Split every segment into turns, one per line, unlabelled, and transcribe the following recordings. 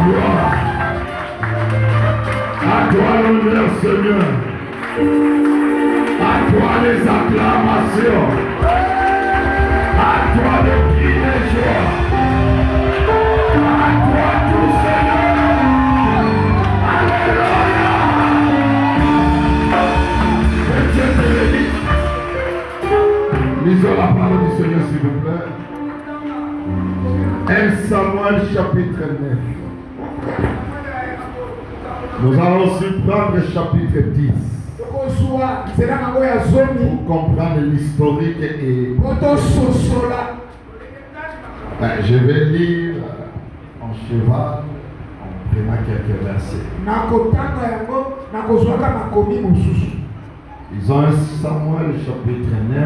gloire. À toi l'honneur, Seigneur. À toi les acclamations. À toi le cri de joie. À toi tout, Seigneur. Alléluia. Que Dieu te bénisse. Lisons la parole du Seigneur, s'il vous plaît. 1 Samuel chapitre 9. Nous allons aussi prendre le chapitre 10 pour comprendre l'historique et je vais lire en cheval en prenant quelques versets. Ils ont 1 Samuel chapitre 9.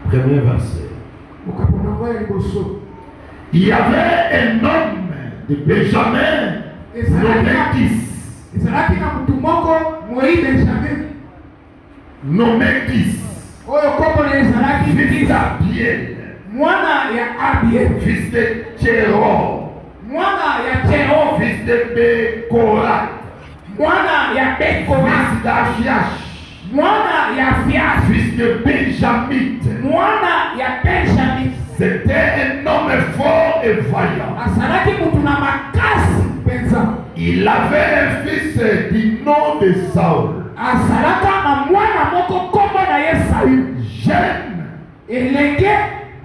Premier verset. Il y avait un homme de Benjamin nommé Kis. Nommé Kis. Fils d'Abiel. Fils de Tchéro. Fils de Bécorat. Fils d'Achiach. Fils de Benjamin. C'était un homme fort et vaillant. Il avait un fils du nom de Saül. Jeune,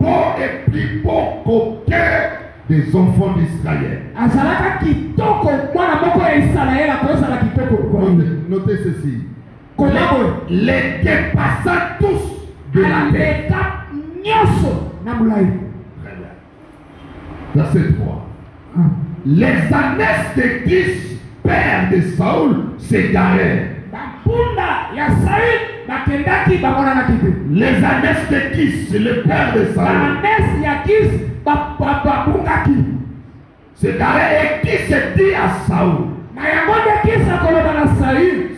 beau et plus beau qu'aucun des enfants d'Israël. Notez ceci. Les dépassant tous de la terre. Verset 3. Les ânesse de Kis, père de Saül, s'égarèrent. Les ânesse de Kis, le père de Saül, s'égarèrent et qui se dit à Saül,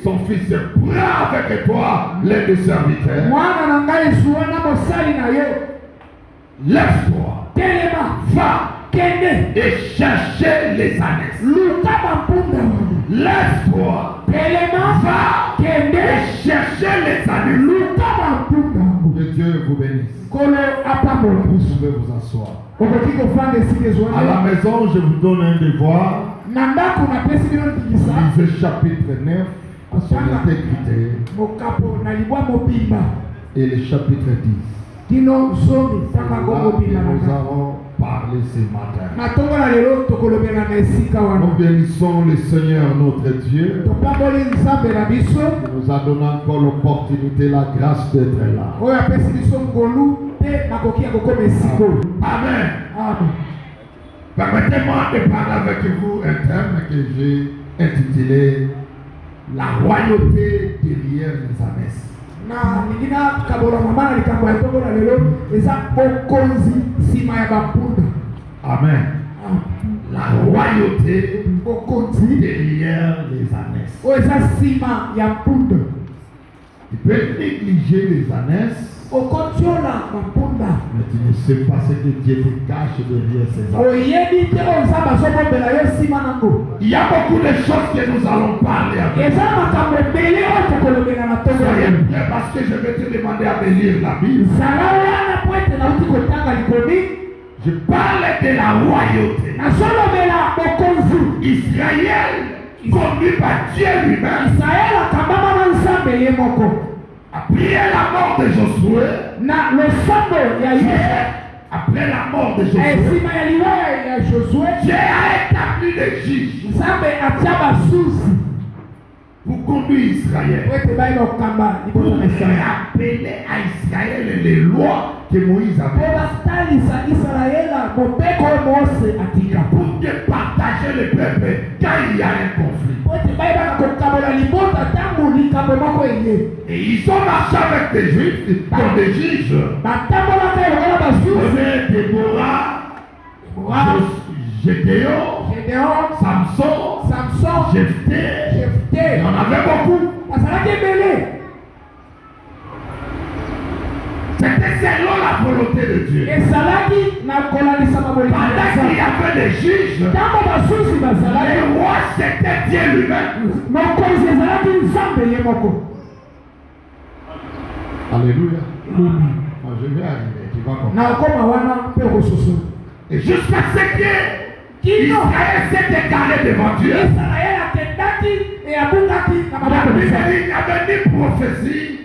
son fils prend avec toi les deux serviteurs. Lève-toi, va et chercher les ânesses. Lève-toi, va et chercher les ânesses. Que Dieu vous bénisse. Vous pouvez vous asseoir. À la maison, je vous donne un devoir. Lisez chapitre 9 sur l'intégrité et le chapitre 10. Nous allons parler ce matin. Nous bénissons le Seigneur notre Dieu qui nous a donné encore l'opportunité, la grâce d'être là. Amen. Permettez-moi de parler avec vous un thème que j'ai intitulé La royauté derrière les ânesses. Amen. La royauté derrière les ânesses. Tu peux négliger les ânesses, mais tu ne sais pas ce que Dieu te cache derrière ces ânesses. Il y a beaucoup de choses que nous allons parler avec. Soyez prêts parce que je vais te demander à me lire la Bible. Je parle de la royauté. Israël, conduit par Dieu lui-même. Après la mort de Josué, après la mort de Josué, Dieu a établi des juges pour conduire Israël. Pour rappeler à Israël les lois que Moïse avait. Pour départager le peuple quand il y a un conflit. Et ils ont marché avec des juifs, dans des juges. Déborah, Gédéon, Samson, Jephthé. Il y en avait beaucoup. C'était selon la volonté de Dieu. Pendant qu'il y avait des juges, le roi c'était Dieu lui-même. Alléluia. Moi, je vais arriver, tu vas comprendre. Et jusqu'à ce que Israël s'est égaré devant Dieu.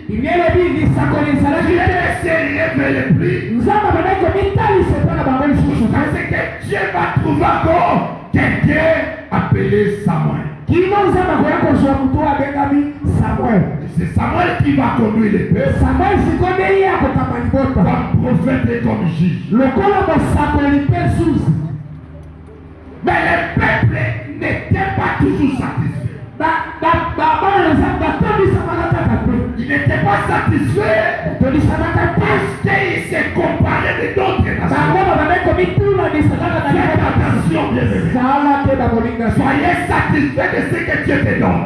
Il n'y avait ni prophétie. Dieu ne s'est révélé plus. Parce que Dieu va trouver encore quelqu'un appelé Samuel. C'est Samuel qui va conduire les peuples. Comme prophète et comme juge. Mais le peuple n'était pas toujours satisfait. Il n'était pas satisfait parce qu'il s'est comparé de d'autres nations. Faites attention, bien-aimés. Soyez satisfait de ce que Dieu te donne.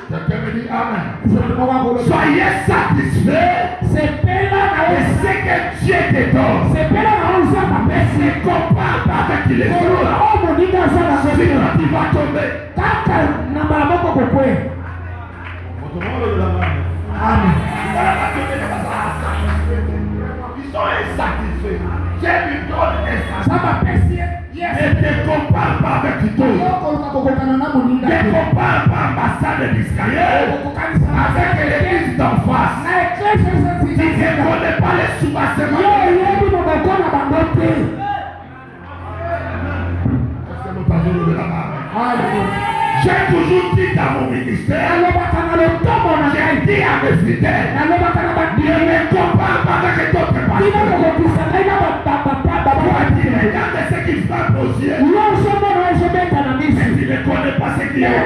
Quelqu'un me dit Amen. Soyez satisfait de ce que Dieu te donne. Mais ne compare pas avec les autres. Sinon tu vas tomber. Amen. Ils sont insatisfaits. Dieu lui donne insatisfait. Ne te compare pas avec toi. Ne compare pas l'ambassade d'Israël avec l'église d'en face. Tu ne connais pas les soubassements. J'ai toujours dit dans mon ministère, j'ai dit à mes fidèles, ne me compare pas avec d'autres pasteurs. Tu regardes ce qui frappe aux yeux, mais tu ne connais pas ce qui est.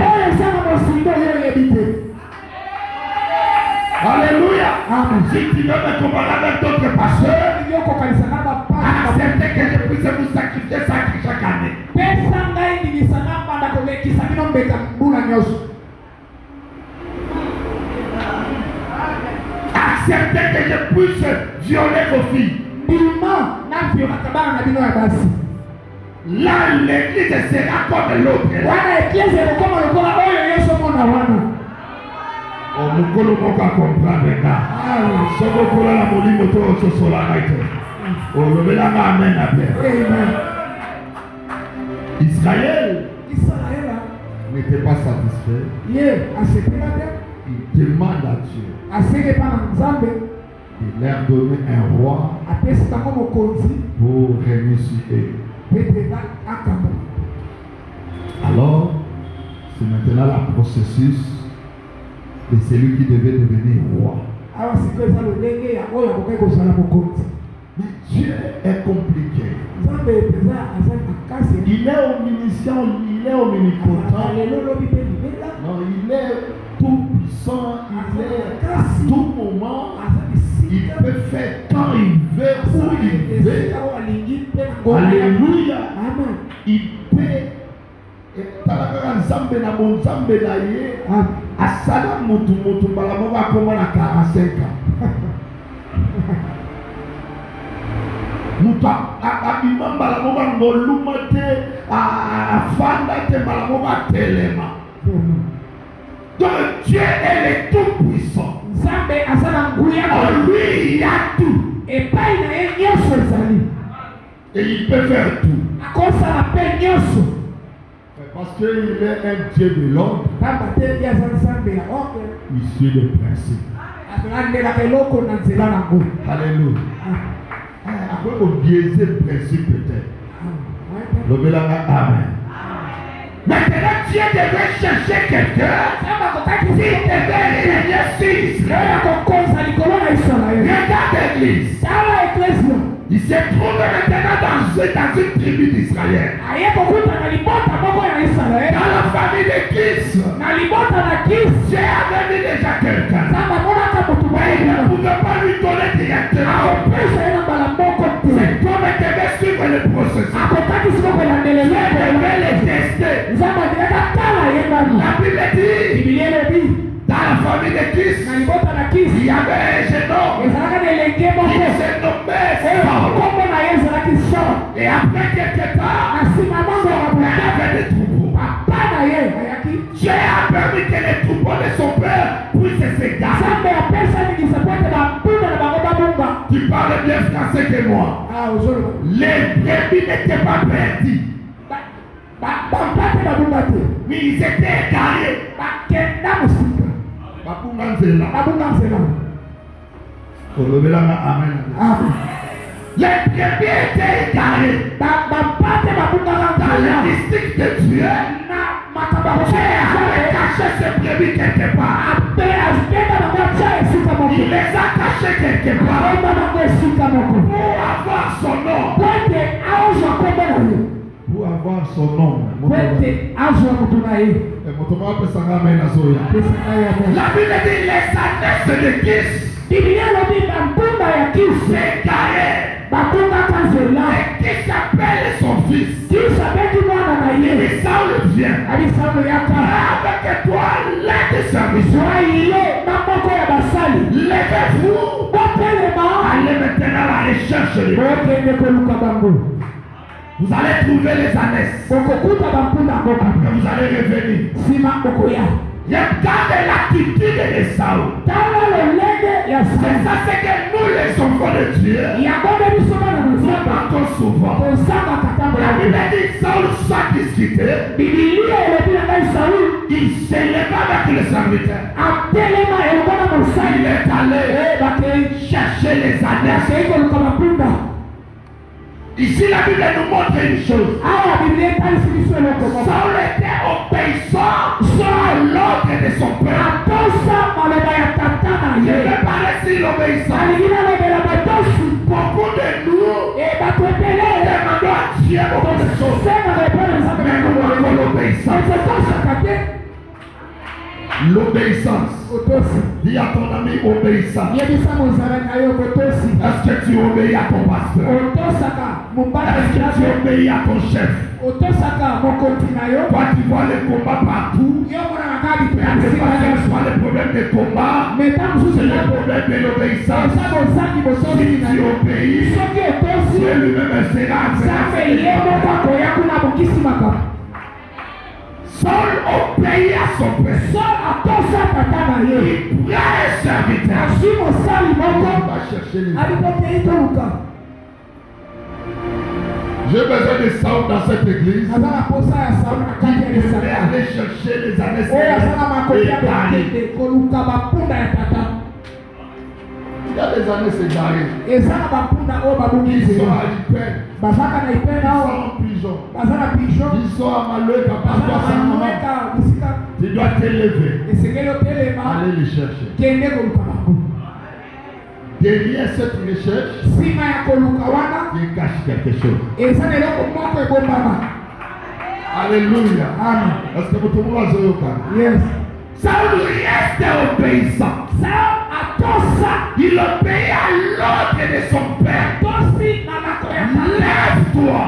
Alléluia. Si tu veux me comparer avec d'autres pasteurs, acceptez que je puisse vous sacrifier chaque année. Acceptez que je puisse violer vos filles. Là, l'église sera comme l'autre. Oh, mukolo moka comprendre nga. Soko kola la molimo to sosola naito. Oh, lobela nga amen après. Israël n'était pas satisfait. Il demande à Dieu de leur donner un roi pour régner sur eux. Alors, c'est maintenant le processus de celui qui devait devenir roi. Mais Dieu est compliqué. Il est omniscient, il est omnipotent. Non, il est tout puissant, il est à tout moment. Il peut faire quand il veut, où il veut. Alléluia. Il peut. Talaka nzambe na bonzambe na ye asala mutu mbala moko akoma na 45 ans. Mutu abima mbala moko ngoluma te afanda te mbala moko atelema. Donc Dieu est le tout puissant. En lui il y a tout. Et il peut faire tout. Parce qu'il est un Dieu de l'ordre, issu de principe. Alléluia. Après, on biaise le principe peut-être. Amen. Maintenant, Dieu devait chercher quelqu'un qui devait régner sur Israël. Regarde l'église. Il se trouve maintenant dans une tribu d'Israël. Dans la famille de Kis. Dieu avait mis déjà quelqu'un. Mais il ne pouvait pas lui donner directement. C'est comme il devait suivre le processus. Il devait les tester. La Bible dit, dans la famille de de Kis, il y avait un jeune homme qui se nommait Saul. Et après quelque temps, il y avait des troupeaux. Dieu a permis que les troupeaux de son père puissent s'égarer. Tu parles bien français que moi. Les brebis n'étaient pas perdus. Mais ils étaient égarés. Les brebis étaient égarés. Dans le district de Dieu, Dieu avait caché ces brebis quelque part. Il les a cachés quelque part pour avoir son nom. Pour avoir son nom. La Bible dit les annexes de Kis s'égarèrent. Et qui s'appelle son fils? Et Saul vient. Avec toi, l'aide de serviteur. Levez-vous. Allez maintenant à la recherche de vous allez trouver les annexes. Après vous allez revenir. Regardez l'attitude de Saul. C'est ça, c'est que nous les enfants de Dieu, nous partons souvent. La Bible dit Saul soit discuté. Il s'éleva avec le serviteur. Il est allé chercher les annexes. Ici, la Bible nous montre une chose. Saul était obéissant à l'ordre de son père. Je vais parler sur l'obéissance. Beaucoup de nous demandons à Dieu beaucoup de choses. Mais nous manquons l'obéissance. L'obéissance. Dis à ton ami obéissance. Est-ce que tu obéis à ton pasteur? Est-ce que tu obéis à ton chef? Toi tu vois les combats partout. Tu vois les problèmes de combat. C'est le problème de l'obéissance. Si tu obéis, Dieu lui-même sera. Saul obéit à son père. Il pria un serviteur. Il va chercher les J'ai besoin de Saul dans cette église. Il devrait aller chercher les années. Il y a des années égarées. Ils sont à l'hyper. Ils sont en prison. Ils sont à Maloué. Tu dois t'élever. Allez les chercher. Derrière cette recherche, il cache quelque chose. Alléluia. Amen. Est-ce que vous trouvez yes. Saul reste obéissant. Il obéit à l'ordre de son père. Lève-toi.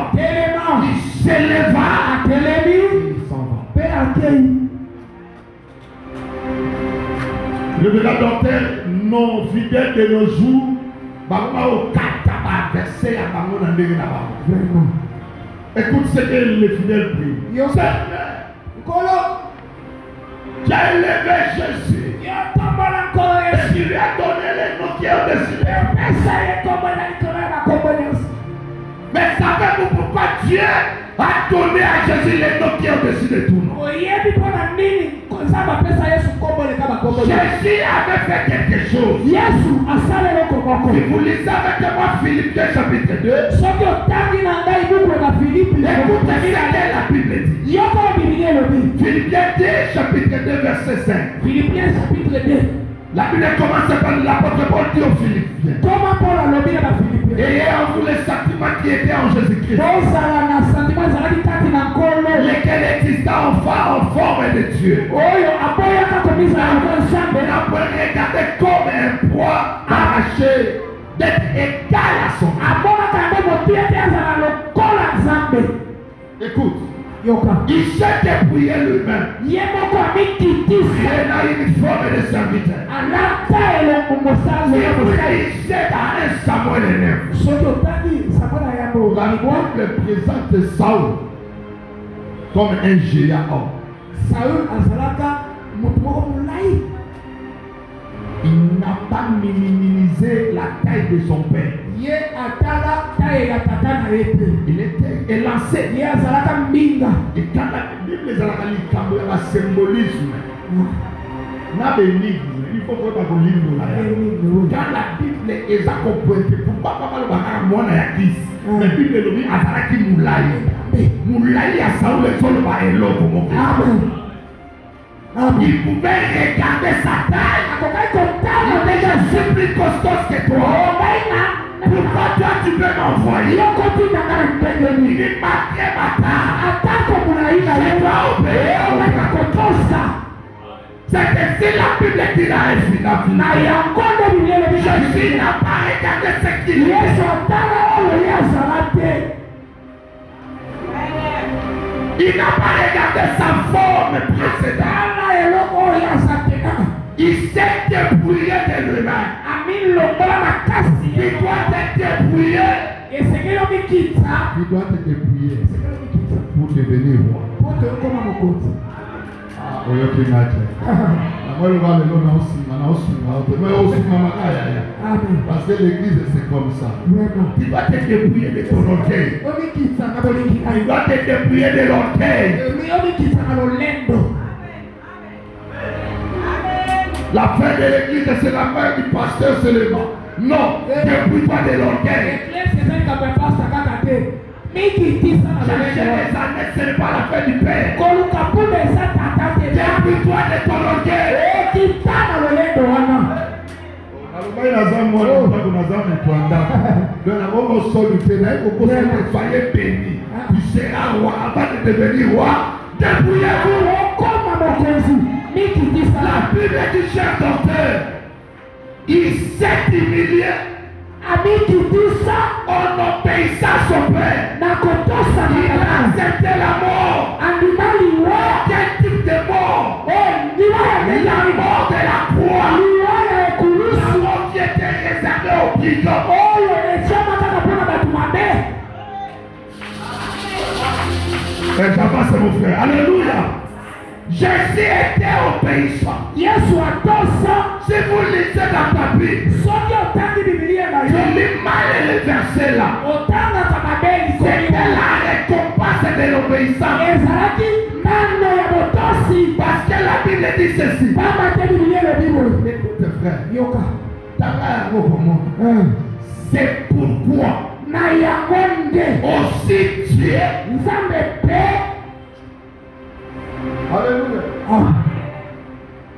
Il s'éleva. Il s'en va. Le docteur non fidèle de nos jours, écoute ce que les fidèles prient. Tu as élevé Jésus. Et tu lui as donné les noms qui ont décidé. Mais savez-vous pourquoi Dieu a donné à Jésus les noms qui ont décidé tout nom? Jésus avait fait quelque chose. Si vous lisez avec moi Philippiens chapitre 2, écoutez ce que la Bible dit. Philippiens 2 chapitre 2 verset 5. La Bible commence par l'apôtre Paul dit aux Philippiens. Et en vous les sentiments qui étaient en Jésus-Christ, lesquels existent en forme de Dieu. Maintenant, vous regardez comme un poids arraché d'être égal à son Écoute. Il s'est dépouillé lui-même. Il a une forme de serviteur. Il cède à un Samuel 9. La Bible présente Saül comme un géant. Il n'a pas minimisé la taille de son père. Il était élancé. Et quand la Bible est un symbolisme, il faut que quand la Bible est accompagnée, pourquoi pas moi la Bible dit Azaraki Moulaï. Moulaï a Saoul et Saul va élo comme il pouvait regarder sa taille. Il est déjà plus costaud que toi. Pourquoi toi tu peux m'envoyer? Il est marqué ma taille. Je dois obéir. C'est que si la Bible dit là, Jésus n'a pas regardé ce qu'il est. Il n'a pas regardé sa forme précédente. Il s'est débrouillé de lui-même. Il doit te débrouiller. Il doit te débrouiller pour devenir roi. Parce que l'église c'est comme ça. Tu dois te débrouiller de ton orgueil. Tu dois te débrouiller de l'orgueil. La fin de l'église c'est la fin du pasteur seulement. Non, débrouille-toi de l'orgueil. Chercher les années, ce n'est pas la fin du Père. Débrouille-toi de ton orgueil. Soyez bénis. Tu seras roi avant de devenir roi. Débrouillez-vous. La Bible du chef docteur, il s'est humilié en obéissant à son père. Il a accepté la mort. Quel type de mort? La mort de la croix. La mort qui était réservée aux brigands. Et j'avance mon frère. Alléluia. Jésus était obéissant. Si vous lisez dans ta Bible, tu lis mal les versets là. C'était la récompense de l'obéissance. Parce que la Bible dit ceci. Écoute frère, c'est pourquoi aussi Dieu alléluia.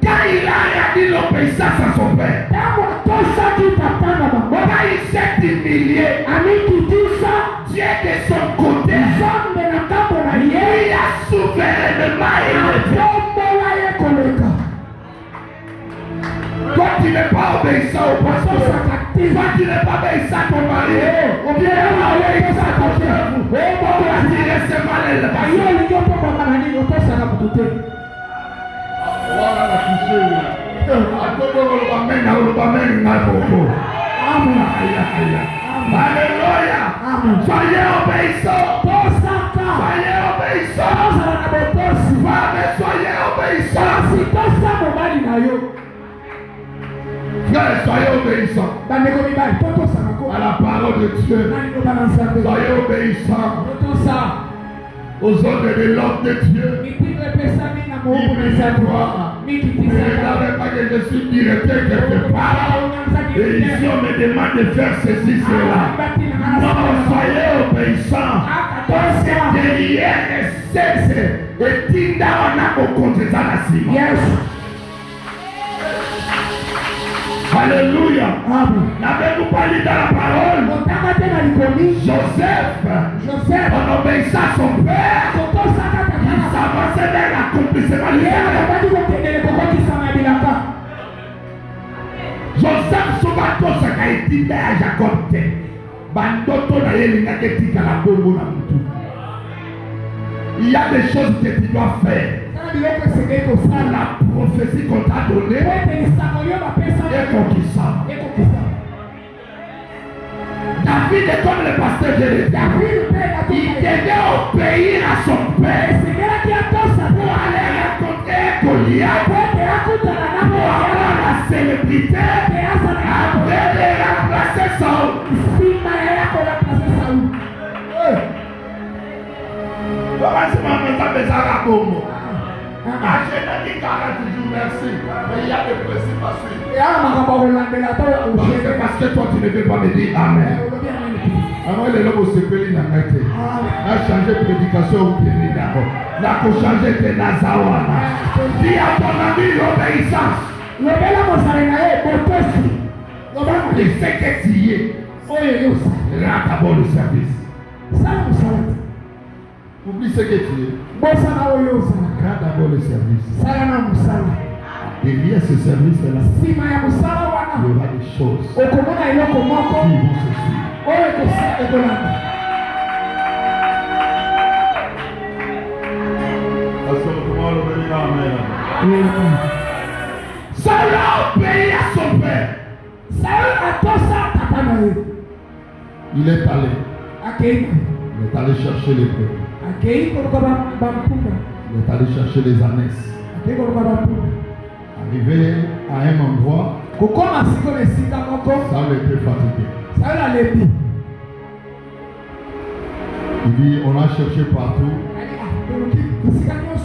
Quand il a dit l'obéissance à son père, il s'est humilié. Dieu de son côté, il a souverainement élevé. Toi tu n'es pas obéissant au pasteur. Toi tu n'es pas obéissant à ton mari. Tu n'es pas obéissant à ton chef. Toi tu recevras l'élévation. Alléluia. Soyez obéissants. Soyez obéissants. Femmes, soyez obéissants. Frères, soyez obéissants à la parole de Dieu. Soyez obéissants aux ordres de l'homme de Dieu. Ne regardez pas que je suis directeur quelque part. Et ici on me demande de faire ceci, cela. Non, soyez obéissants. Parce que derrière les sexes et Tinda on a au compte de la yes. Alléluia. N'avez-vous pas lu dans la parole? Joseph, en obéissant à son père, il s'avançait vers l'accomplissement du Joseph Sobato Sakaiti à Jacob. Bandoto na yelinga ketika la bongo na mutu. Il y a des choses que tu dois faire. La prophétie qu'on t'a donnée est conquistable. David est comme le pasteur de l'État. Il devait obéir à son père pour aller rencontrer Goliath, pour avoir la célébrité, après de remplacer Saul. Comment c'est ma maison de Zaragomo? Je n'ai dit 40 jours, merci. Mais il y a des principes à suivre. Parce que toi, tu ne veux pas me dire Amen. Alors, il est là pour se payer la maîtrise. Il a changé de prédication au pied d'abord. Il a changé de Nazawana. Dis à ton ami l'obéissance. Il sait que tu y es. Rends d'abord le service. Oublie ce que tu es. Rends d'abord le service. Derrière ce service-là, il y aura des choses qui vont se suivre. Saul a obéi à son père. Il est allé. Il est allé chercher les preuves. Il est allé chercher les ânesses. Arrivé à un endroit, Saul était fatigué. Il dit, on a cherché partout,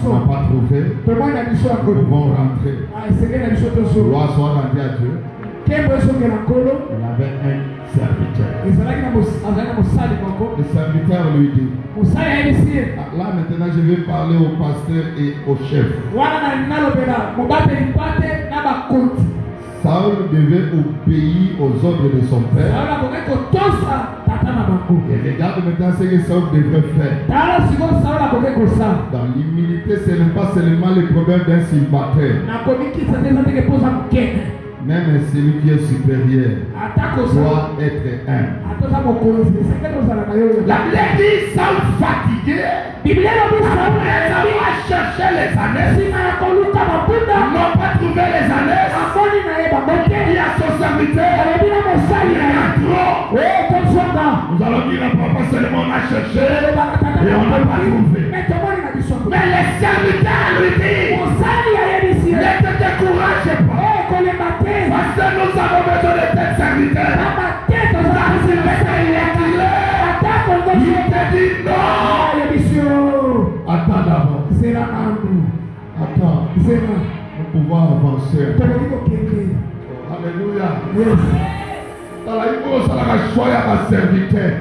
on n'a pas trouvé, nous pouvons rentrer. Gloire soit rendue à Dieu. Il avait un serviteur. Le serviteur lui dit, là maintenant je vais parler au pasteur et au chef. Saul devait obéir aux ordres de son père. Et regarde maintenant ce que Saul devrait faire. Dans l'humilité, ce n'est pas seulement le problème d'un célibataire. Même celui qui est supérieur doit être humble. La Bible dit Saul fatigué. Après avoir cherché les ânesses, n'ont pas trouvé les ânesses. Il y a son serviteur. Il y a trop. Nous allons dire à papa seulement on a cherché et on n'a pas trouvé. Mais les serviteurs lui disent ne te décourage pas. Parce que nous avons besoin de tes serviteurs. Il te dit non. Attends d'abord. Attends. Nous pouvons avancer. Alléluia. Il faut que ça choisir ma serviteur.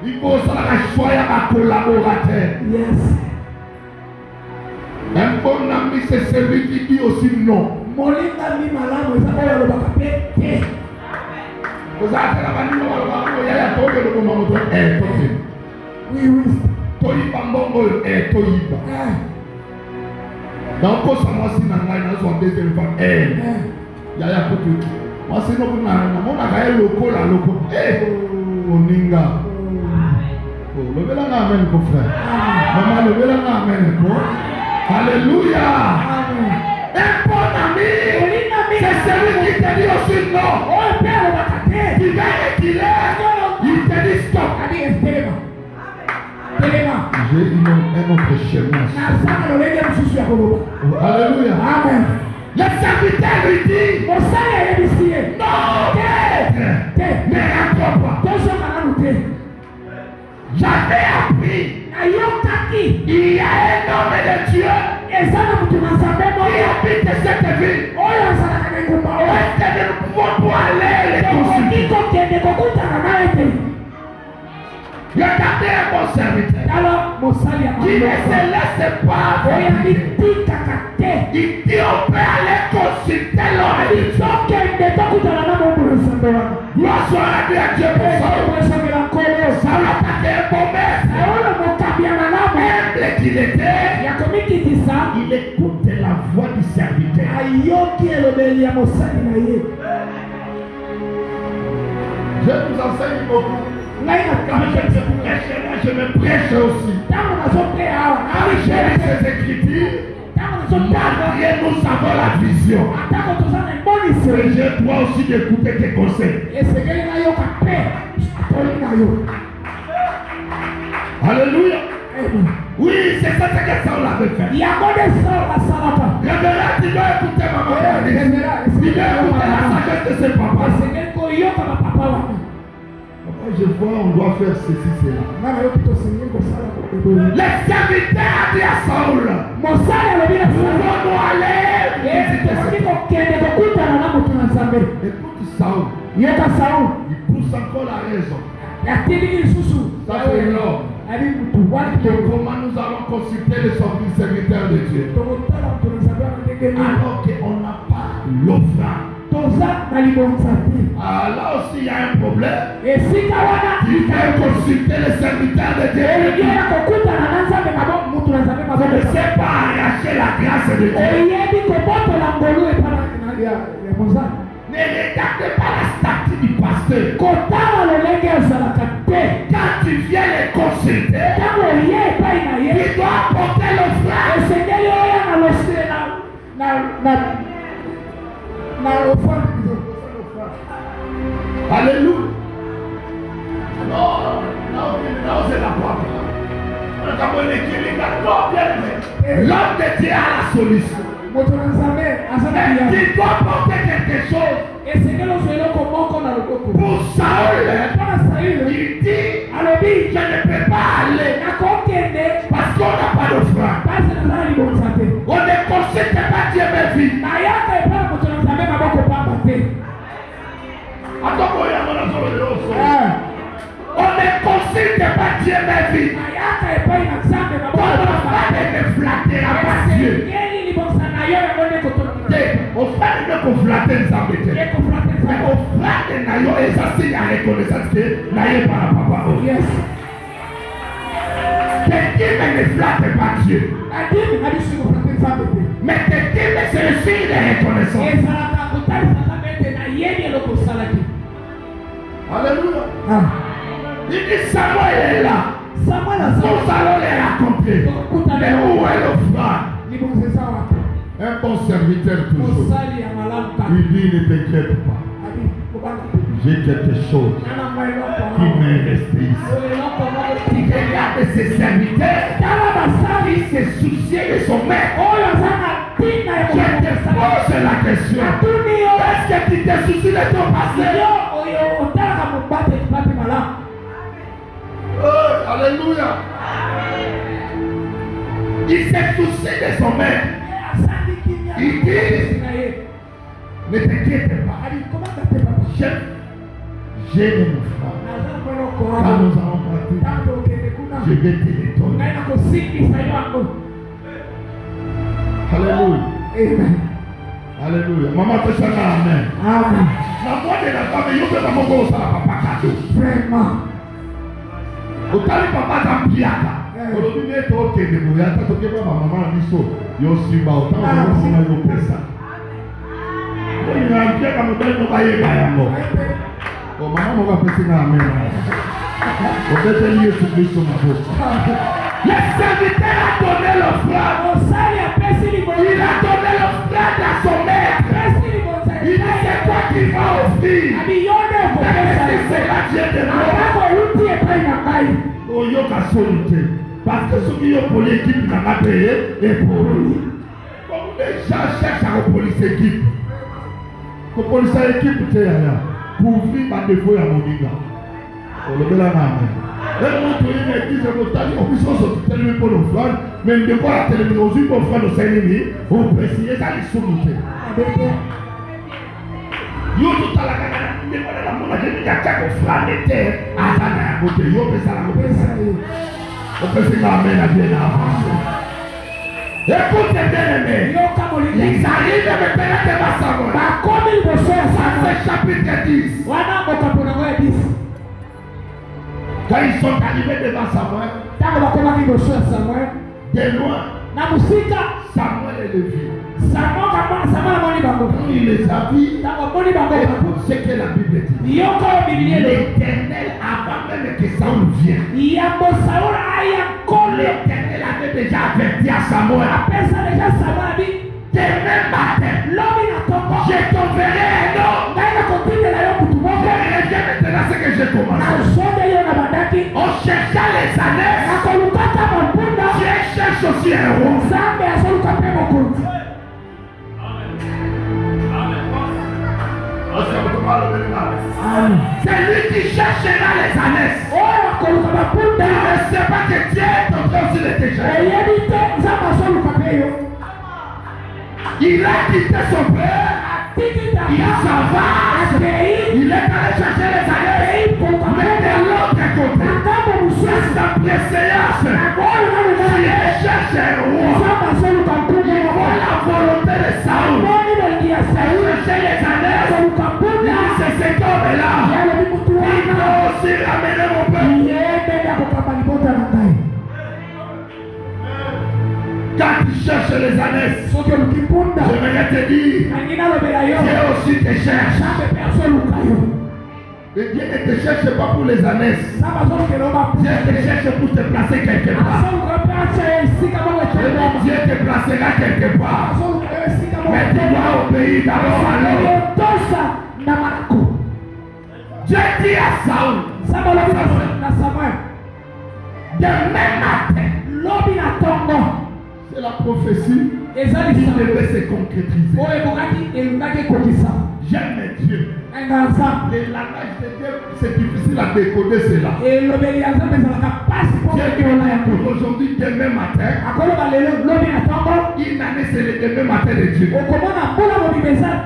Il faut que ça choisir ma collaborateur. Un bon ami, c'est celui qui dit aussi non. Vous avez donc, quand ça m'a dit, on deuxième fois, yaya kutu. Moi, c'est non, on a gagné le loco, la loco. Oninga. Levez la main, mon frère. Maman, levez la main, mon. Alléluia. Un bon ami, c'est celui qui te dit aussi non. Qui va retirer, il te dit stop. J'ai un autre chemin. Alléluia. Amen. Le serviteur lui dit non, mais encore pas. J'avais appris. Il y a un homme de Dieu qui habite cette ville. Où est-ce que nous pouvons aller les consulter? Regardez mon serviteur. Qui ne se laisse pas. Il dit on peut aller consulter l'homme. Gloire soit rendue à Dieu pour ça. Ça l'a attaqué un bon maître. Humble qu'il était, il écoutait la voix du serviteur. Je vous enseigne beaucoup. Quand je me prêche aussi. J'ai lu ces écritures. malgré nous avons la vision, mais j'ai droit aussi d'écouter tes conseils. Alléluia. Oui, c'est ça que Saul avait fait. Révérend, tu dois écouter maman. Tu dois écouter la sagesse de ses papas. Je vois, on doit faire ceci, cela. Les serviteurs a dit à Saul, pouvons-nous aller visiter cet homme? Écoute Saul, il pousse encore la raison. Ça c'est l'homme. Comment nous allons consulter les serviteurs de Dieu alors qu'on n'a pas l'offrande? Alors s'il y a un problème, il faut consulter les serviteurs de Dieu. Vous ne savez pas arracher la grâce de Dieu. Ne regardez pas la statue du pasteur. Quand tu viens les consulter, tu dois apporter l'offrande. Alléluia. Non, c'est la porte. L'homme de Dieu a la solution. Mais tu dois porter quelque chose. Pour Saül, il dit, je ne peux pas aller parce qu'on n'a pas d'offrande. On ne consulte pas Dieu mes vies. On ne consulte pas Dieu mes vies. Ton offrande ne flattera pas Dieu. Offrande ne peut flatter les embêtés. Mais offrande n'a pas exercé la reconnaissance que n'a pas la papa. Tes dîmes ne flattent pas Dieu. Mais tes dîmes c'est le signe de reconnaissance. Alléluia. Il dit Samuel est là. Nous allons les raconter. Mais où est l'offrande? Un bon serviteur toujours. Il dit ne t'inquiète pas. J'ai quelque chose qui m'est resté ici. Regarde ses serviteurs. Il se souciait de son maître. Je te pose la question. Est-ce que tu te soucies de ton passé? Alléluia. Il se soucie de son maître. Il dit, ne t'inquiète pas. J'ai mon frère. Quand nous allons partir, je vais te les donner. Alléluia. Amen. Alléluia. Maman, te chante amen. Amen. La voix de la femme, il y a un moment où ça va pas cadeau. Vraiment. Au cas où papa t'a piata. Aujourd'hui, il est ok de mourir. T'as toqué par ma maman, il dit, yo si ba autant, on a yo pesa. Il y a un pied comme ça, on va y aller. Oh, maman, on va passer dans la main. On va te lier sur lui sur ma bouche. Le serviteur a donné l'offrande. Il a donné l'offrande à son maître. Il dit c'est toi qui vas offrir. C'est la Dieu de moi. Oh, il y a qu'à soliter. Parce que ce qui est pour l'équipe n'a pas payé et pour lui. Comme les gens cherchent à repolir cette équipe. Repolir cette équipe, tu es là. Pour vivre par défaut à mon gars. On le met là. Et nous, tu es une église, on puisse se tenir pour l'offrande, mais de quoi la télévision, aussi pour faire le Saint-Denis, on peut essayer d'aller soulever. Yo tout à la gana, on a dit qu'à chaque offrande était à sa côté, yo peut ça la côté. On peut se l'amener à bien avancer. Écoute bien aimé, ils arrivent à me pénétrer de ma savoir. Ça c'est chapitre 10. Quand ils sont arrivés devant Samuel, de loin, Samuel est le vieux. Quand il les a vus, écoute ce que la Bible dit. L'Éternel, avant même que Saul vienne, l'Éternel avait avait déjà averti à Samuel. Demain matin, je t'enverrai un homme. Reviens maintenant ce que j'ai commencé. On chercha les ânesses. Dieu cherche aussi un roi. C'est lui qui cherchera les ânesses. Il ne sait pas que Dieu est en train de te chercher. Il a quitté son père. Il s'en va. Il est allé chercher les ânesses. Mais de l'autre côté, c'est sa préséance. Dieu cherche un roi. Il voit la volonté de Saoul. Chercher les ânesses. C'est cet homme-là. Il doit aussi ramener mon peuple. Quand tu cherches les ânesses, j'aimerais te dire, Dieu aussi te cherche. Et Dieu ne te cherche pas pour les ânesses. Dieu te cherche pour te placer quelque part. Dieu te placera quelque part. Mais tu dois obéir d'abord à l'homme. Dieu dit à Saoul, demain matin, c'est la prophétie qui devait se concrétiser. J'aime Dieu. Les langages de Dieu, c'est difficile à décoder cela. Aujourd'hui, demain matin, une année c'est le demain matin de Dieu.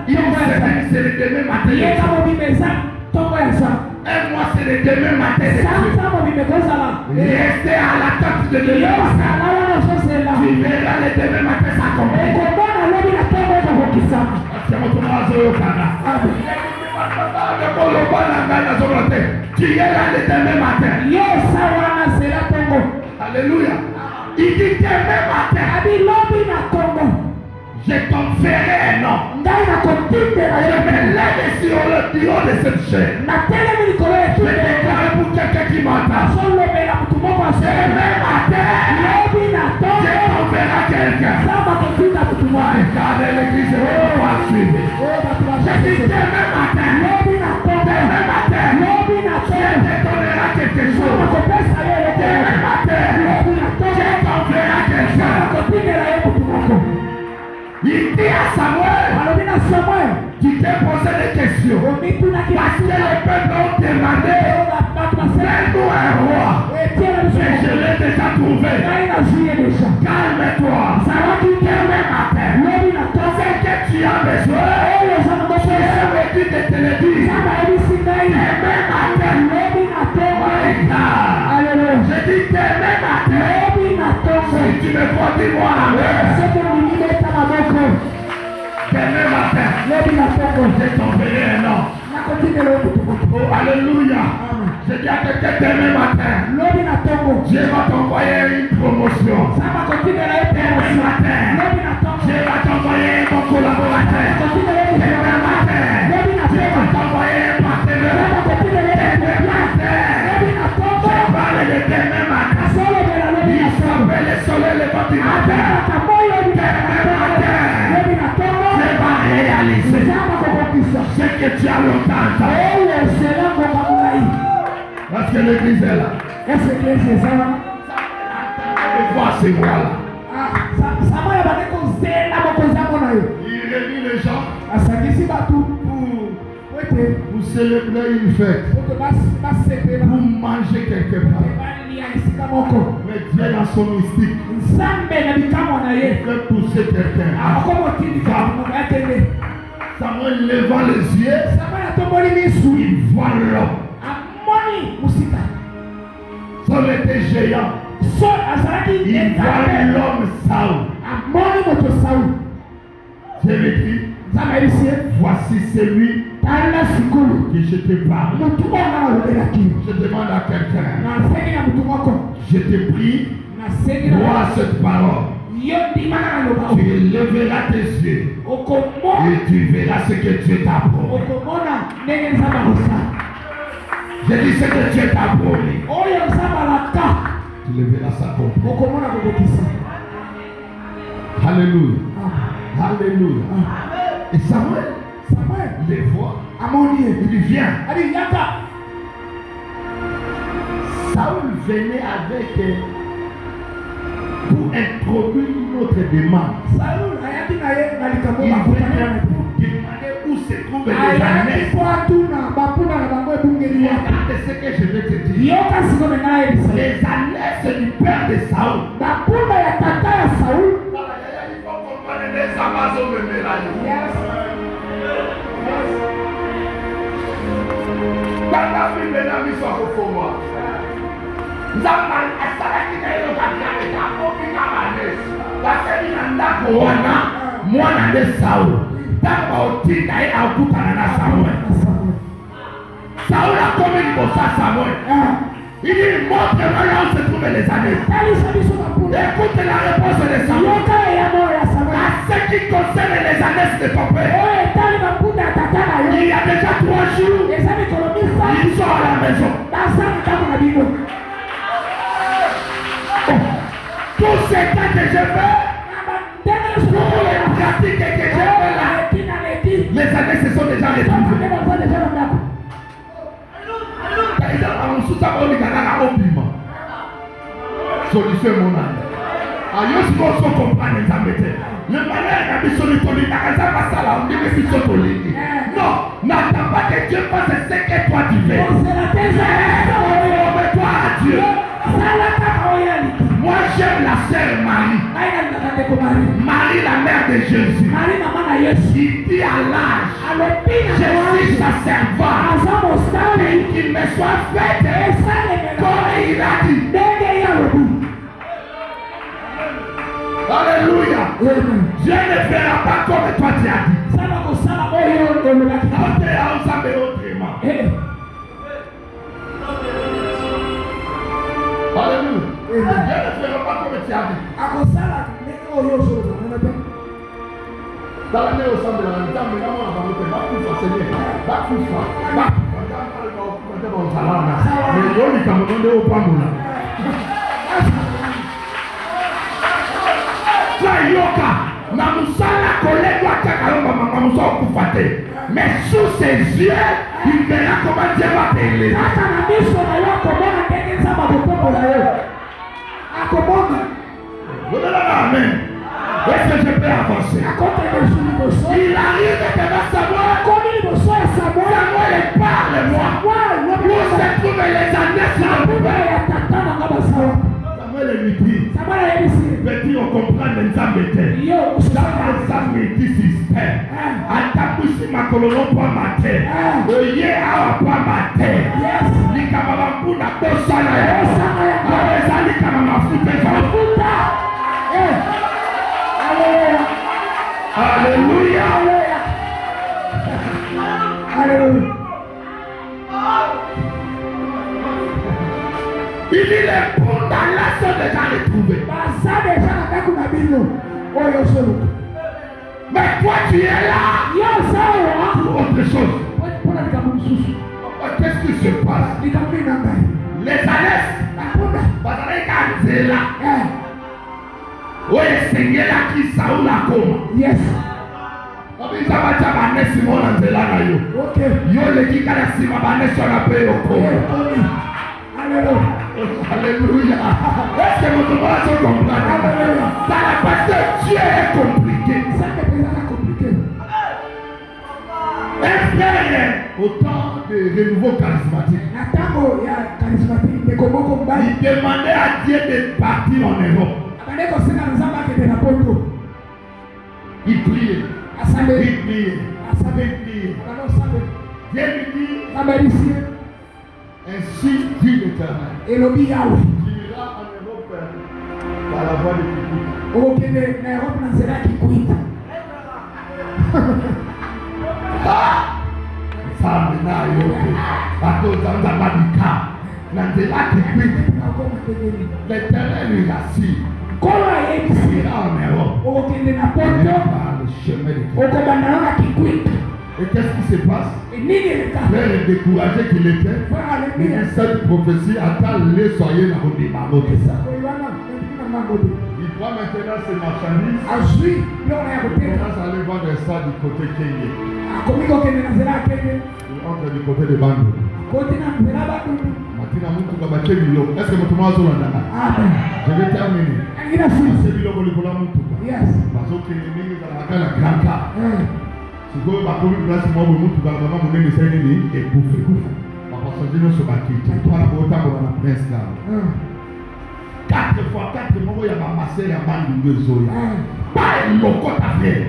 Une semaine c'est le demain matin de Dieu. Un mois c'est le demain matin de Dieu. Restez à l'attente de demain matin. Tu verras le demain matin s'accomplir. Tu es là le demain matin. Alléluia. Il dit demain matin, je t'enverrai un homme. Je me lève sur le bureau de cette chaîne. Je déclare pour quelqu'un qui m'entend. Demain matin, je t'enverrai quelqu'un. Regardez l'église, on va suivre. Je dis demain matin, je te donnerai quelque chose. Demain matin, je t'enverrai quelqu'un. Il dit à Samuel, tu t'es posé des questions. Parce que les peuples ont demandé, fais-nous un roi. Et je l'ai déjà trouvé. Calme-toi. Demain matin, ce que tu as besoin, je vais te le dire. Demain matin, je dis demain matin, si tu me crois, dis-moi amen. Demain matin, je t'enverrai un homme. Oh, alléluia. Je dis à quelqu'un demain matin, Dieu va t'envoyer une promotion. Demain matin, Dieu va t'envoyer mon collaborateur. Demain matin, Dieu va t'envoyer un partenaire. Demain matin, je parle de demain matin. Il s'appelle le soleil levant du matin. Demain matin, je vais réaliser ce que tu as longtemps entendu. Parce que l'église est là. Et voir ces voix-là. Il réunit les gens pour célébrer une fête. Pour manger quelque part. Mais Dieu dans son mystique, il fait pousser quelqu'un. Samuel levant les yeux, il voit l'homme. Saul était géant. Il voit l'homme Saul. C'est écrit, voici celui que je te parle. Je demande à quelqu'un, je te prie, vois cette parole. Tu lèveras tes yeux et tu verras ce que Dieu t'a promis. Je dis ce que Dieu t'a promis.
Tu le verras s'accomplir. Alléluia. Alléluia. Et Samuel les voit. Il vient. Saül venait avec pour introduire une autre demande. Il venait pour demander où se trouvent les ânesses. Regarde ce que je vais te dire. Les ânesses du père de Saül. Il faut comprendre les Amazones de Mélanie. Mwana de Saul tamba otinda ye akutana na Samuel. Saul a commis pour ça Samuel. Il dit montre-moi là où se trouvent les années. Écoute la réponse de Samuel. À ce qui concerne les années de ton père, il y a déjà 3 jours, ils sont à la maison. Tout ce que je fais, pour les pratiques que je fais là, les années se sont déjà retrouvées. Par exemple, on sous sa bonne gana au piment. Solution mon âme. Aïe, si on se comprend les âmes. Le malheur n'a pas sur le tolit, n'a pas ça là, on dit que c'est sur le tolit. Non, n'attends pas que Dieu fasse ce que toi tu fais. Remets-toi à Dieu. Moi j'aime la sœur Marie. Marie la mère de Jésus. Il dit à l'âge, je suis sa servante. Et qu'il me soit fait comme il a dit. Alléluia. Dieu ne fera pas comme toi tu as dit. Alléluia. Dieu ne fera pas comme tu as dit. Dans l'année au centre de la Nzambe, il y a un peu de mais sous ses yeux, il verra comment Dieu va t'aider. Amen. Est-ce que je peux avancer? Il arrive devant Samuel. Samuel parle-moi. Où se trouvent les années? Samuel lui dit, petit on comprend les âmes étaient. Les âmes étaient système. Atakusi makolono pas ma terre. Oye awa pas ma terre. Likababa kuna bosana ya. Awezali kama mafuta. Alléluia. Alléluia. Il dit les condamnés sont déjà retrouvés. Mais toi tu es là pour autre chose. Qu'est-ce qui se passe? Les années. C'est là. Oui, Seigneur là qui Saoul a comme. Yes. Okay. Yo le qui kana sima bane sur la paix au corps. Alléluia. Est-ce que votre voix se comprend? Ça n'a pas que Dieu est compliqué. Ça n'est pas compliqué. Un frère au temps de renouveau charismatique. Il demandait à Dieu de partir en Europe. Il priait. Il priait. Dieu lui dit, ainsi dit l'Éternel. Tu iras en Europe par la voie de Kikuta. L'Éternel lui assure. Tu iras en Europe par le chemin de Kikuta. Et qu'est-ce qui se passe? Frère est découragé qu'il était. Il dit cette prophétie attend les soyez dans le démarrage. Il prend maintenant ses marchandises. Il commence à aller vendre ça du côté Kenya. Il entre du côté de Bandou. Est-ce que votre maison est là? Je vais terminer. C'est le Bolivolo Mutuka. Parce que les gens qui ont la grande carte. Si vous avez une place, moi, vous avez une place, vous avez une place, vous avez une 4 fois 4 mots, il y a ma massée, il y a ma lumière. Pas le côté à faire.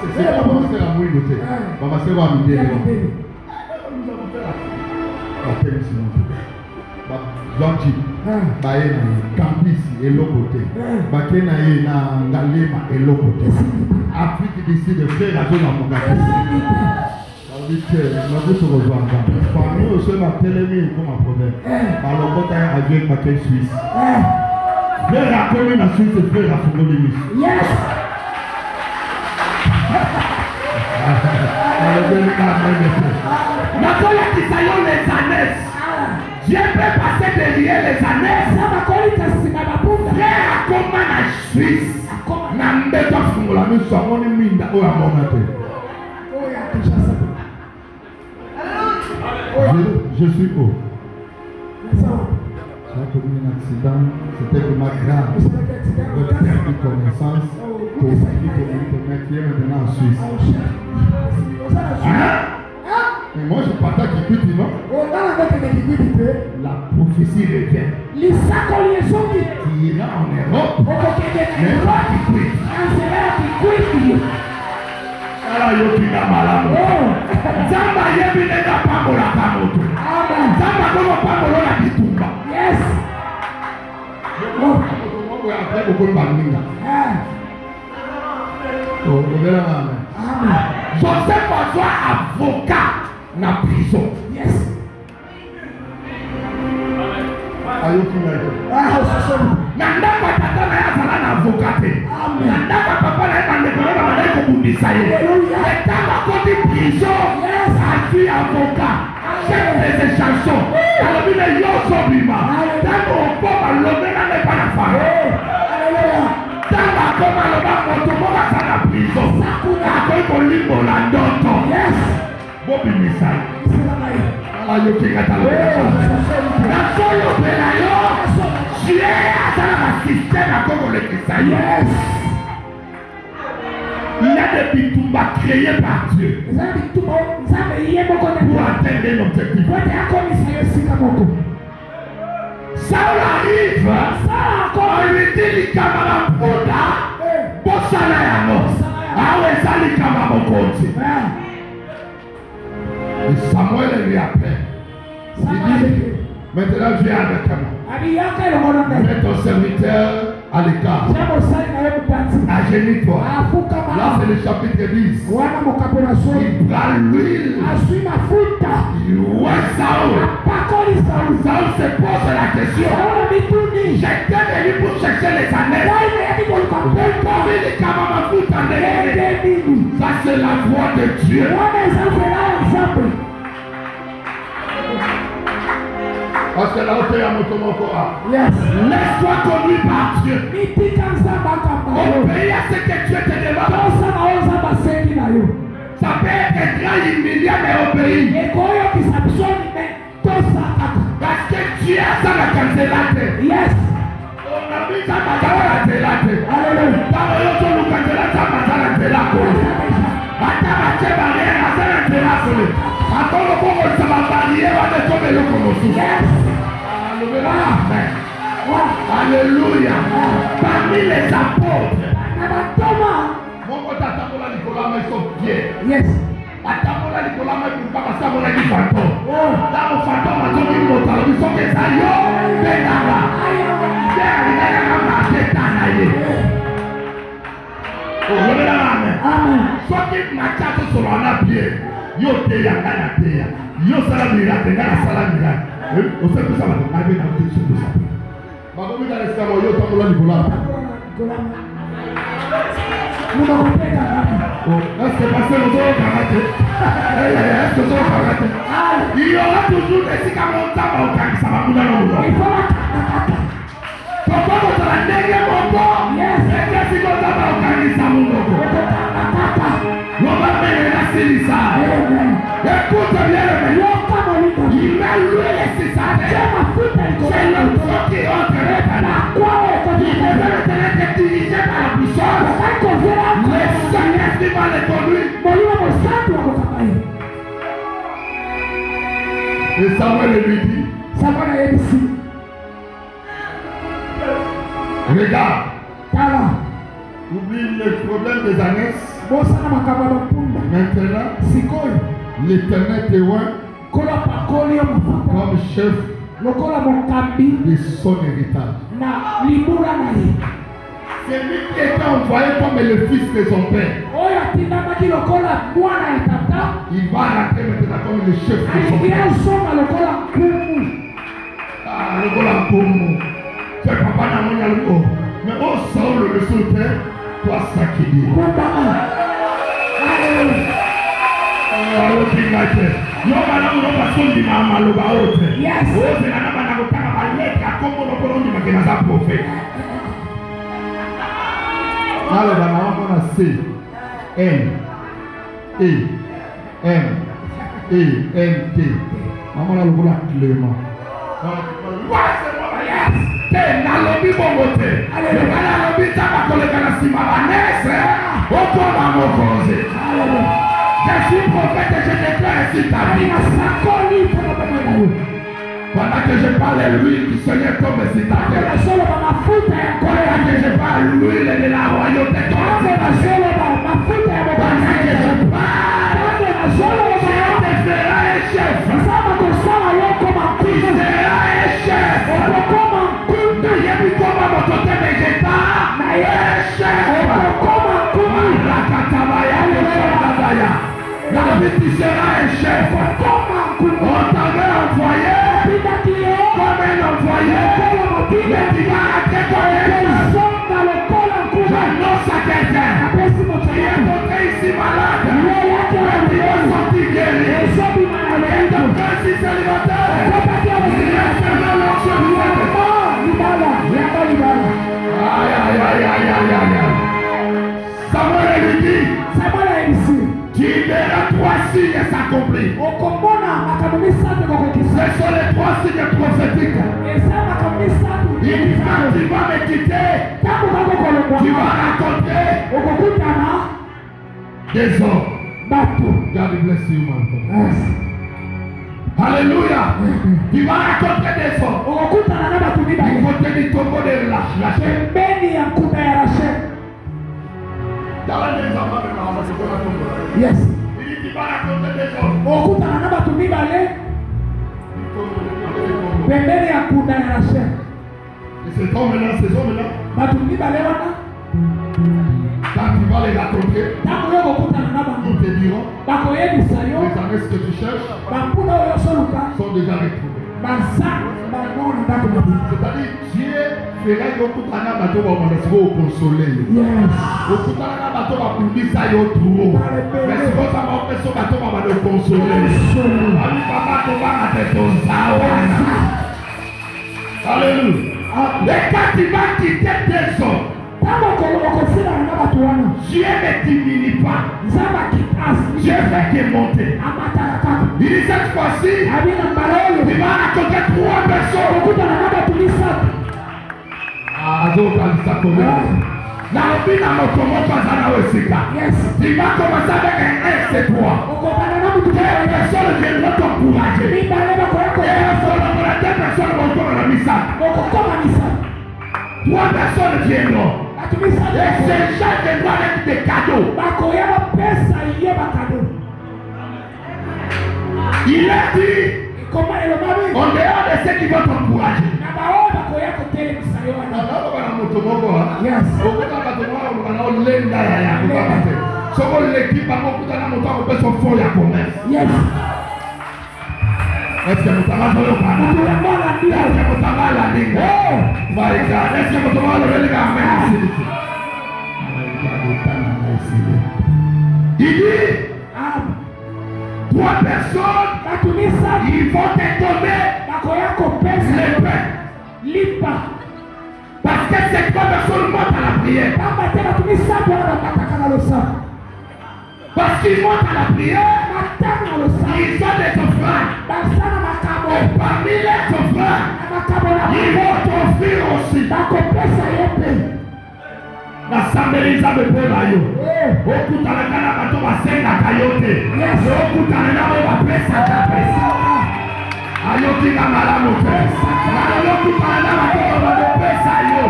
C'est pas la mouille. Maman, c'est pas nous dire. Nous avons fait la télévision. Gentil. Baena Campis et l'autre côté. Bakena et na Galema et l'autre côté. Afrique décide de faire la zone à mon gars. Parmi eux, ceux qui ont télémis comme un problème. Alors, quand il y a un avion qui est Suisse. Frère la commune à Suisse et frère la Fongolémis. Yes! Maintenant, qui saillons les années. Dieu peut passer derrière les années. Frère, comment la Suisse n'a pas de Fongolémis sur mon minda ou à mon athée. Je suis haut. J'ai connu un accident, c'était vraiment grave. J'ai perdu connaissance pour ce qui est maintenant en Suisse. Hein? Mais moi je partage qui quitte, non? La prophétie revient. Qui ira en Europe, mais pas qui quitte. Alors, il y a malade. Zamba yebinega pambola kamoto. Zamba kono pambola na bitumba. Yes. Moi après beaucoup baninga. Oh, amen. Joseph soit avocat na prison. Yes. Ayo kinaito. Nanda patata na ya sala na avocat. Nanda papa na ya ndekona na ndeko bundisa ye. Etama kodi prison. Yes, asi avocat. Chef des chansons. Alors il est yoso bima. Tango papa lobena ne pas la femme. Alléluia. Tango papa loba moto moka sana prison. Akoi ko limbo la ndoto. Yes. Bobi misai. Ala yo kingata lo. Na solo pela yo. Chie asala ma système à Congo le Kisaï. Yes. Il y a des bitumba créés par Dieu pour atteindre l'objectif. Saul arrive, on lui dit l'Ikamara Poda, Bossala Yano, Aweza l'Ikamara Mokonzi. Et Samuel lui appelle. Il dit, maintenant viens avec moi. Mets ton serviteur à l'écart. Agénis-toi. Là c'est le chapitre 10. Il prend l'huile. Il voit Saul. Saul se pose la question. J'étais venu pour chercher les années. Ça c'est la voix de Dieu. Parce que là, on fait un motomokora. Yes. Laisse-toi conduire par Dieu. Obéis à ce que Dieu te demande. Ça peut être grand, humiliant, mais obéis. Parce que Dieu a ça la cancellate. Yes. On a mis ça la cancellate. Alléluia. Dans le yoto, nous cancellons ça la cancellate. Attends, tu barrière, ça la cancellate. Attends, le bon, ça va barrière, on va tomber le commencement. Yes. Amen. Alléluia. Parmi les apôtres, mon côté Atamola Nicolas, mais son pied. Yes. Atamola Nicolas, mais pour pas passer à mon ami fantôme. Dans mon fantôme, on a mis mon talon, ils sont des aïeux. Benara. Amen. Soit qu'il m'achète sur un pied, yo te yangana te ya, yo sala miracle, ngana sala miracle. On sait que ça va te arriver dans le dessus de ça. Ma communauté est esclave, yo tamola Nicolas. Est-ce que passer aux autres karaté? Est-ce que aux autres karaté? Il y aura toujours des cicamontas au camp, ça va nous donner. Pourquoi vous avez un dernier moment? Yes. Et qu'est-ce que vous avez au camp, ça va nous donner? On va mener la Célissa. Écoute bien le meilleur. Il m'a loué les césarés. C'est l'homme qui entre les palais. Il devait être dirigé par la puissance. Le Seigneur qui va les conduire. Et Samuel lui dit, regarde, oublie le problème des ânesses. Maintenant, l'Éternel te oint comme chef de son héritage. C'est lui qui était envoyé comme le fils de son père. Il va rentrer maintenant comme le chef de son père. Ah, le c'est papa n'a pas le mot. Mais au sol le sauteur, toi ça qui dit. Yes. Alors, on a C, N, E, M, E, N, T. Maman a le Clément. Nalobi bongote. Nalobi tabakoleka na sima banese. Okona mokonze. Je suis prophète et je déclare ainsi ta vie. Pendant que je parle l'huile du Seigneur tombe sur ta tête. Pendant que je parle l'huile de la royauté tombe sur ta tête. Pendant que je parle, je te ferai un chef. Tu seras un chef. Nayebi koma motote vegeta. Un chef. Rakatabaya lekotabaya. Nabi tu seras un chef. On t'avait envoyé comme un envoyé. Mais tu vas rentrer comme un chef. J'annonce à quelqu'un qui est monté ici malade. Mais tu vas sortir guéri. Et de si célibataire. Aïe, aïe, aïe, aïe, aïe, aïe. Samuel lui dit, tu verras 3 signes s'accomplir. Ce sont les 3 signes prophétiques. Il dit, quand tu vas me quitter, tu vas rencontrer des hommes. God bless you, man. Alléluia. Tu vas rencontrer des hommes. Du côté du tombeau de la chaîne. Yes. Il dit tu vas rencontrer des hommes. Et ces hommes-là, ces hommes-là, quand tu vas les rencontrer, ils te diront les années que tu cherches sont déjà retrouvées. C'est-à-dire, Dieu fera que tout un bateau va consoler. Au tout un bateau va publier ça et autre. Mais si vous avez fait ce bateau va le consoler. Alléluia. Et quand tu vas quitter tes hommes, Dieu ne diminue pas. Dieu fait que monter. Il dit cette fois-ci, il va raconter 3 personnes. Il va commencer avec un S et 3. Quelle personne viendra t'encourager? Et la personne vont comme la missa. 3 personnes viendront. Et ces gens viendront avec des cadeaux. Il a dit, en dehors de ceux qui vont t'encourager. Est-ce que nous avons le réconcilier. Il dit, 3 personnes, ils vont te donner l'épée. Parce que ces 3 personnes montent à la prière. Parce qu'ils montent à la prière, ils ont des offrandes. Et parmi les offrandes, ils vont t'offrir aussi. Nasambeliza bepona yo. Okutana na bato basenga kayote. Okutana na bo bapesa kapesa. Ayoti na malamu pesa. Okutana na bato bapesa yo.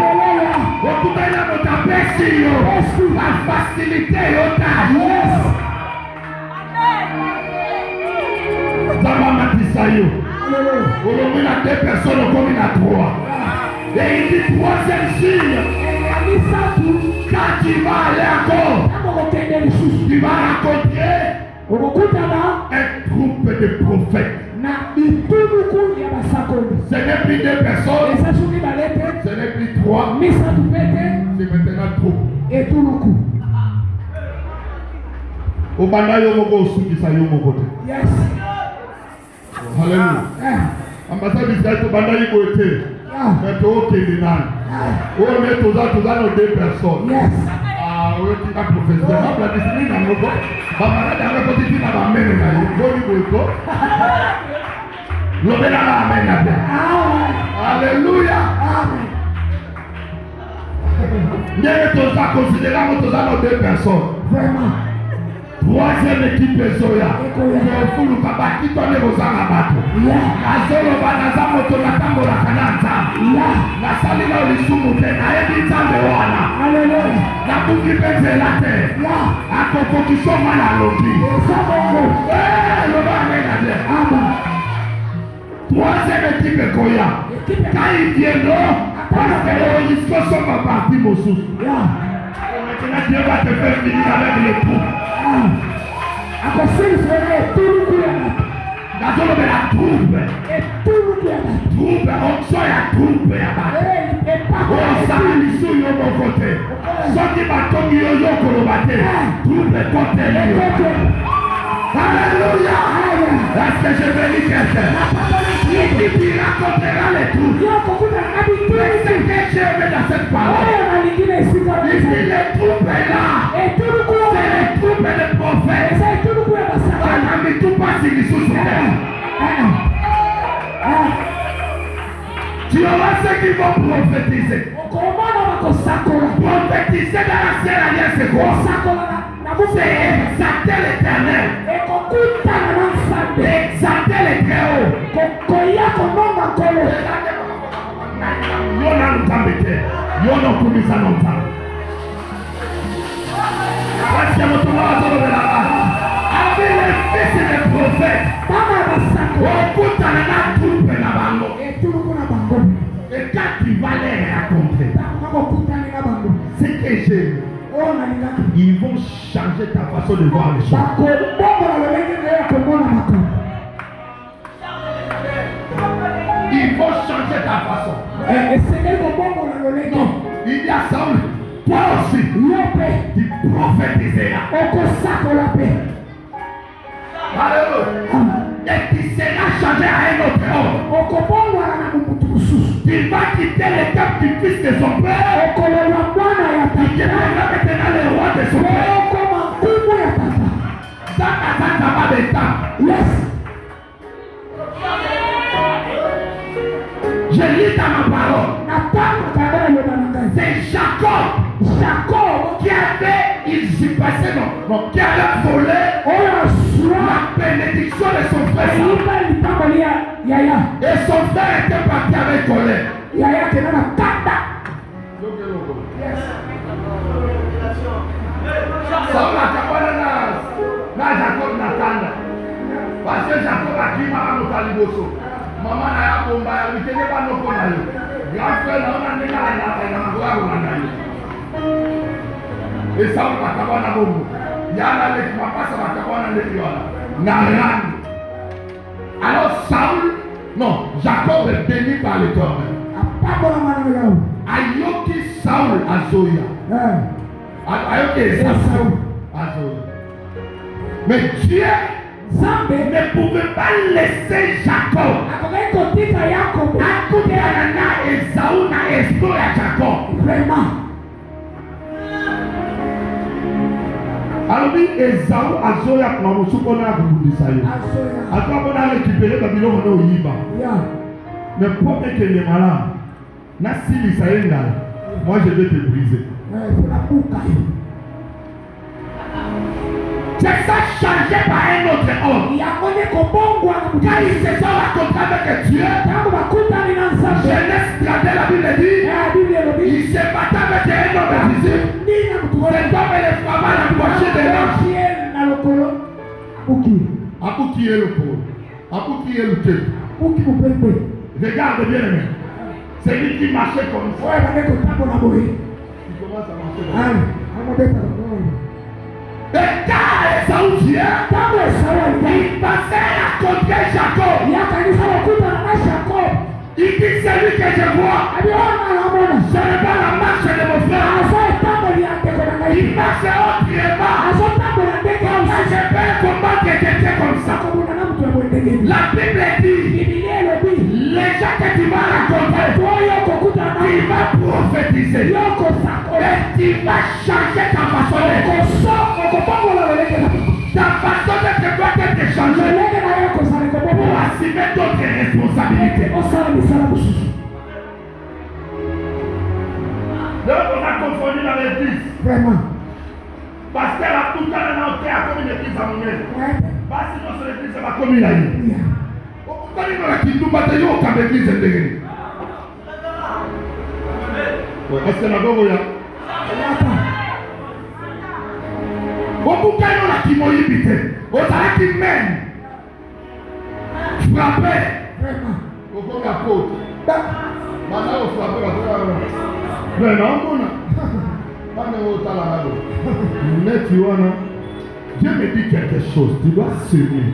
Okutana na bapesa yo. La facilité yo ta. Zama matisa yo. Olomina 2 personnes comme il a 3. Et il dit 3e signe. Quand tu vas aller encore, tu vas rencontrer un groupe de prophètes. Ce n'est plus 2 personnes, ce n'est plus 3, c'est maintenant trop. Au banda yo moko osukisa yo moko te. Yes. Hallelujah. Ambassade d'Israël to banda yo kote. Mais to okende nan. Oh mais to za no 2 personnes. Yes. Oui, tu as professé. La discipline n'a pas. Bamarade a récolté na ba mene na yo. Boni boko. Lobena la amen. Alléluia. Amen. N'est to za considérer to za no 2 personnes. Vraiment. 3e équipe Zoya. Fulu kabaki tone bozanga bato. Azolo banaza moto na tambola kananza. Na salina olisumu te na ebi tambe wana. Hallelujah. Na buki penzela te. Akoko kisoma na lobi. Loba mena de. Amen. 3e équipe Koya. Quand ils viendront, parce que ils sont ma partie Moussous. Maintenant Dieu va te faire finir avec les troupes. Nazolobela troupe. Troupe, onction ya troupe ya bato. Osala lisu yo moko te. Soki batongi yo yo koloba te. Troupe koteli yo. Alléluia. Est-ce que je bénis quelqu'un? Qui racontera les troupes? C'est que j'aime dans cette parole. Ici les troupes est là. C'est les troupes des prophètes. Tu auras ceux qui vont prophétiser. Prophétiser dans la seule alliance, c'est quoi? C'est exalter l'Éternel. Exalter les Très-Hauts. Yona n'utambete. Yona kumisa n'utambe. Voici un autre mot de la base. Avec les fils des prophètes, on na troupe na bango. Et quand tu vas les raconter, ce que j'aime, ils vont changer ta façon de voir les choses. Ils vont changer ta façon. Non, il y a Saul. Toi aussi, tu prophétiseras. Alléluia. Et tu seras changé à un autre homme. Tu vas quitter le cap du fils de son père. Tu deviendras maintenant le roi de son père. Ça n'a pas de temps. Yes. Je lis dans ma parole. C'est Jacob qui avait, il s'y passait, qui avait volé la bénédiction de son frère. Et son frère était parti avec colère. Saul akabana na Jacob natanda. Parce que Jacob a dit maman au taliboso. Maman na ya bomba ya bitene ba no ko na yo. Grand frère na ona ndeka na mangwa ko na yo. Et Saul akabana bombo. Yana le mapasa akabana le yola. Na ran. Alors Saul, non, Jacob est béni par l'Éternel. Ayoki Saul azoya. Mais Dieu ne pouvait pas laisser Jacob akutana na Esau na esprit ya Jacob.
Vraiment.
Alors Esau azoya kwa musuko na kurudisha yo. Akabona récupérer Babylone na oyiba. Mais pour que les malades na sili saenda, moi je vais te briser. C'est ça changé par un autre homme. Car il se sont rencontrés avec Dieu. Genèse 31, la Bible dit, il se battait avec un homme visible. Cet homme et les femmes à la moitié de l'ange. Abouki est le pauvre. Abouki est le tête. Regarde bien aimé. C'est lui qui marchait comme ça. Il commence à marcher. Et quand Esaú vient, il passait à côté de Jacob. Il dit c'est lui que je vois. Ce n'est pas la marche de mon frère. Il marche autrement. Comment je peux combattre quelqu'un comme ça? La Bible dit, les gens que tu vas rencontrer, tu vas prophétiser. Et tu vas changer ta façon d'être. Ta façon d'être doit être changée pour assumer d'autres responsabilités. Donc on a confondu dans l'église.
Vraiment.
Parce qu'elle a tout le temps à comme une église à monnaie. Parce que notre église va comme il a dit. Pourquoi il m'a dit nous bataillons comme l'église est devenue? Est-ce que la gogo là? Pourquoi il m'a dit moi y habiter? On t'a dit même frapper. Pourquoi la côte? Maintenant on frappe la côte. Mais non, mais tu vois, Dieu me dit quelque chose, tu dois s'aimer.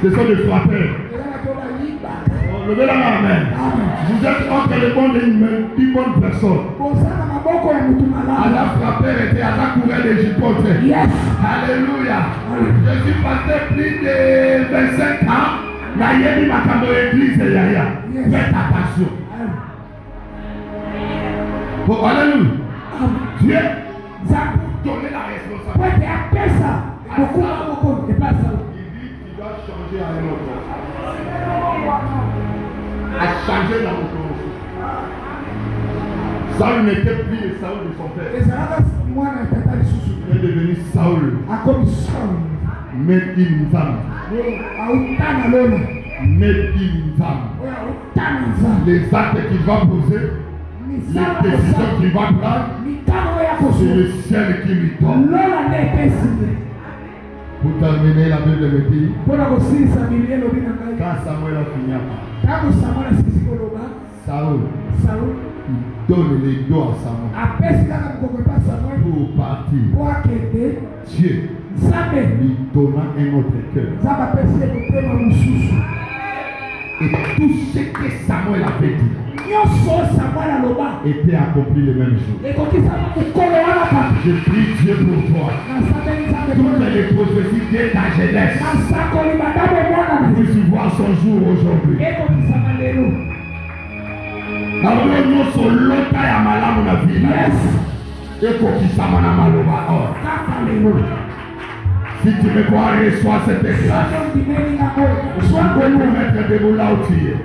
Ce sont des frappeurs. Levez la main, amen. Vous êtes entre les bonnes personnes. À la frappeur était à la courée des jipotes. Alléluia. Je suis passé plus de 25 ans. Nayebi makambo église yaya. Faites attention. Pour alléluia. Dieu va vous donner la responsabilité. Il dit qu'il doit changer à un autre. À changer la reconnaissance. Saül n'était plus le Saül de son père. Il est devenu Saül. Mais une femme. Mais une femme. Les actes qu'il va poser, les décisions qu'il va prendre, c'est le ciel qui lui donne. Pour terminer, la Bible me dit, quand Samuel a fini, Saül donne les dos à Samuel pour partir. Dieu lui donna un autre cœur. Et tout ce que Samuel avait dit était accompli le même jour. Je prie Dieu pour toi. Toutes les prophéties de ta jeunesse puissent voir son jour aujourd'hui. Alors nous sommes longtemps à malamu na vie. Ekokisama na maloba or. Si tu me crois, reçois cette grâce. Sois pour nous mettre debout là où tu es.